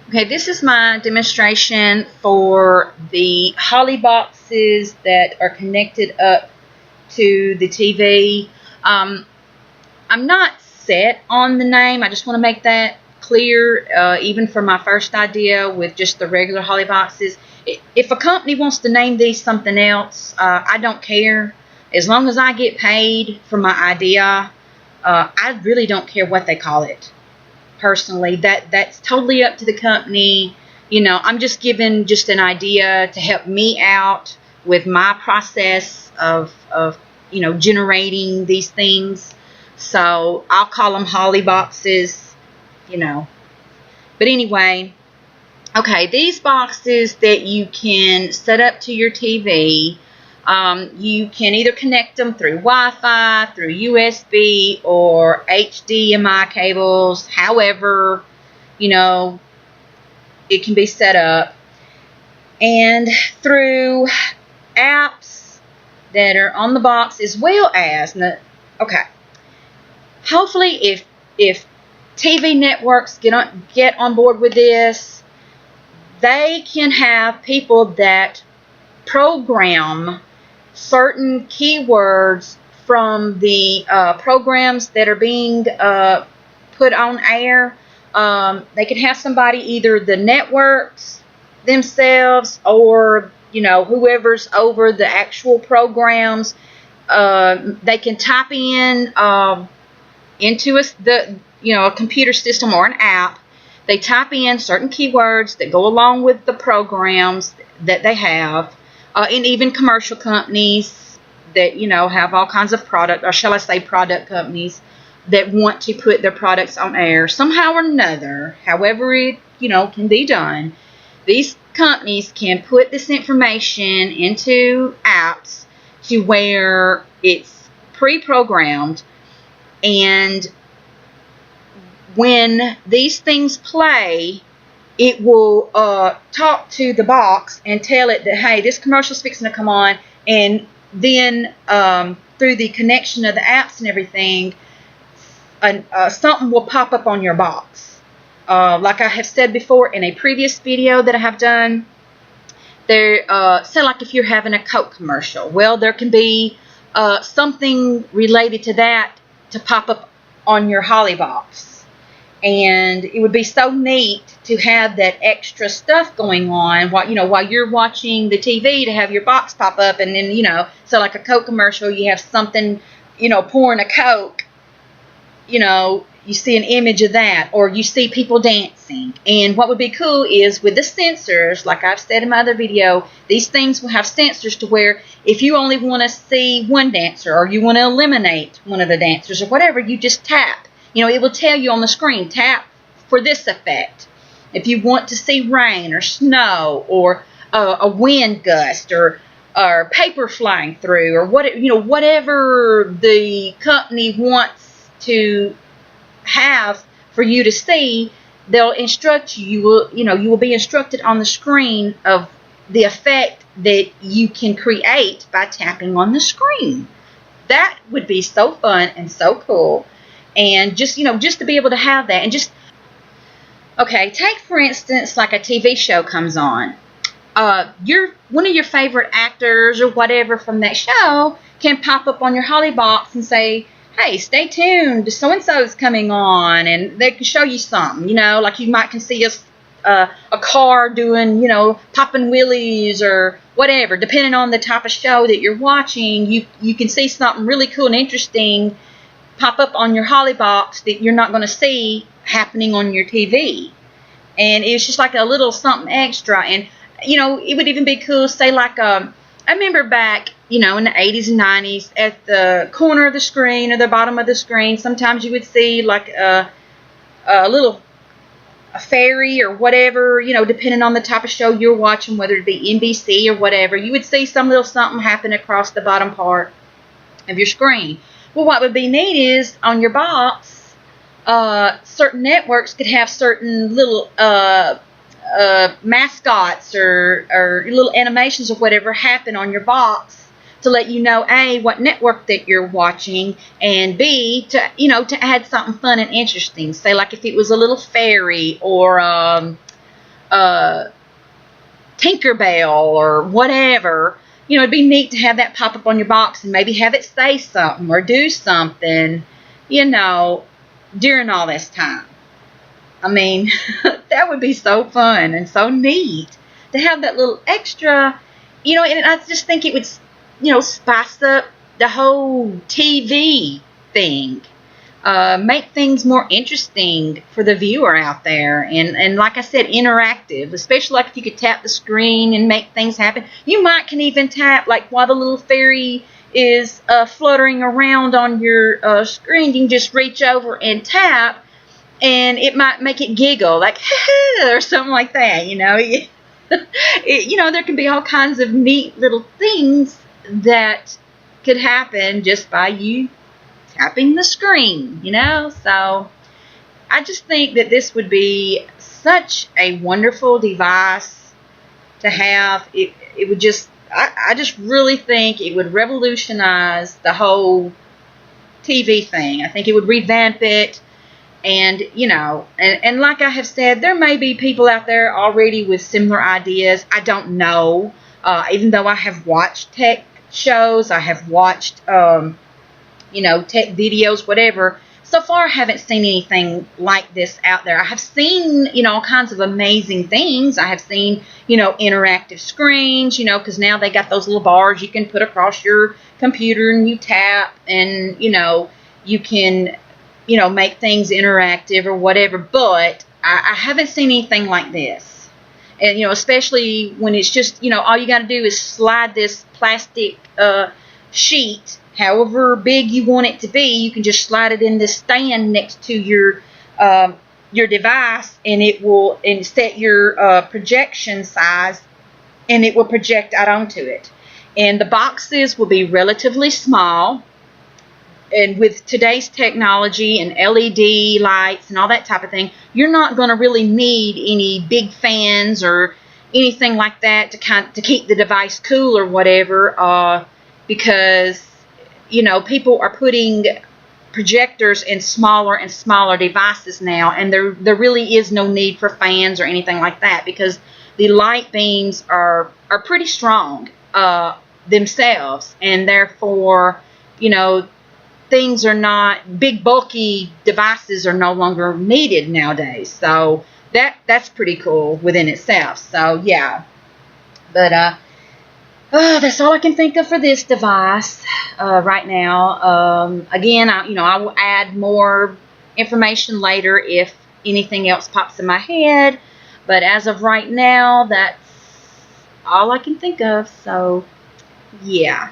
Okay, this is my demonstration for the HOLI boxes that are connected up to the TV. I'm not set on the name. I just want to make that clear, even for my first idea with just the regular HOLI boxes. If a company wants to name these something else, I don't care. As long as I get paid for my idea, I really don't care what they call it. Personally, that's totally up to the company. I'm just giving just an idea to help me out with my process of generating these things. So I'll call them HOLI boxes, But anyway, okay, these boxes that you can set up to your TV, you can either connect them through Wi-Fi, through USB, or HDMI cables. However, it can be set up. And through apps that are on the box, as well as, okay, hopefully if TV networks get on board with this, they can have people that program certain keywords from the programs that are being put on air. They can have somebody, either the networks themselves or whoever's over the actual programs. They can type in into a computer system or an app. They type in certain keywords that go along with the programs that they have. And even commercial companies that have all kinds of product, or shall I say product companies, that want to put their products on air somehow or another, however it can be done. These companies can put this information into apps to where it's pre-programmed, and when these things play, it will talk to the box and tell it that, hey, this commercial's fixing to come on, and then through the connection of the apps and everything, something will pop up on your box. Like I have said before in a previous video that I have done, say like if you're having a Coke commercial, well, there can be something related to that to pop up on your HOLI box. And it would be so neat to have that extra stuff going on while you're watching the TV, to have your box pop up, and then so like a Coke commercial, you have something pouring a Coke, you see an image of that, or you see people dancing. And what would be cool is with the sensors, like I've said in my other video, these things will have sensors to where if you only want to see one dancer, or you want to eliminate one of the dancers or whatever, you just tap. It will tell you on the screen, tap for this effect. If you want to see rain or snow, or a wind gust, or paper flying through, or whatever the company wants to have for you to see, they'll instruct you. You will be instructed on the screen of the effect that you can create by tapping on the screen. That would be so fun and so cool. And just to be able to have that, and okay, take for instance like a TV show comes on. One of your favorite actors or whatever from that show can pop up on your HOLI box and say, hey, stay tuned, so and so is coming on, and they can show you something. Like you might can see a car doing, popping wheelies or whatever, depending on the type of show that you're watching. You can see something really cool and interesting pop up on your HOLI box that you're not going to see happening on your TV. And it's just like a little something extra. And it would even be cool, say like I remember back in the 80s and 90s, at the corner of the screen or the bottom of the screen, sometimes you would see like a fairy or whatever, depending on the type of show you're watching, whether it be NBC or whatever. You would see some little something happen across the bottom part of your screen. Well, what would be neat is on your box, certain networks could have certain little mascots or little animations or whatever happen on your box to let you know, A, what network that you're watching, and B, to add something fun and interesting. Say like if it was a little fairy or Tinkerbell or whatever, it'd be neat to have that pop up on your box and maybe have it say something or do something, during all this time. I mean, that would be so fun and so neat to have that little extra, and I just think it would, spice up the whole TV thing. Make things more interesting for the viewer out there, and like I said, interactive, especially like if you could tap the screen and make things happen. You can even tap, like while the little fairy is fluttering around on your screen, you can just reach over and tap, and it might make it giggle, like or something like that. There can be all kinds of neat little things that could happen just by you tapping the screen, So I just think that this would be such a wonderful device to have. It would just, I just really think it would revolutionize the whole TV thing. I think it would revamp it. And, and like I have said, there may be people out there already with similar ideas. I don't know. Even though I have watched tech shows, I have watched, tech videos, whatever. So far, I haven't seen anything like this out there. I have seen, all kinds of amazing things. I have seen, interactive screens, because now they got those little bars you can put across your computer and you tap and, you can, make things interactive or whatever. But I haven't seen anything like this. And, especially when it's just, all you got to do is slide this plastic sheet, however big you want it to be. You can just slide it in this stand next to your device, and it will set your projection size, and it will project out onto it. And the boxes will be relatively small. And with today's technology and LED lights and all that type of thing, you're not going to really need any big fans or anything like that to keep the device cool or whatever, because people are putting projectors in smaller and smaller devices now, and there really is no need for fans or anything like that, because the light beams are pretty strong themselves, and therefore, things are not, big bulky devices are no longer needed nowadays. So that's pretty cool within itself. So yeah, but that's all I can think of for this device right now. Again, I will add more information later if anything else pops in my head. But as of right now, that's all I can think of. So yeah.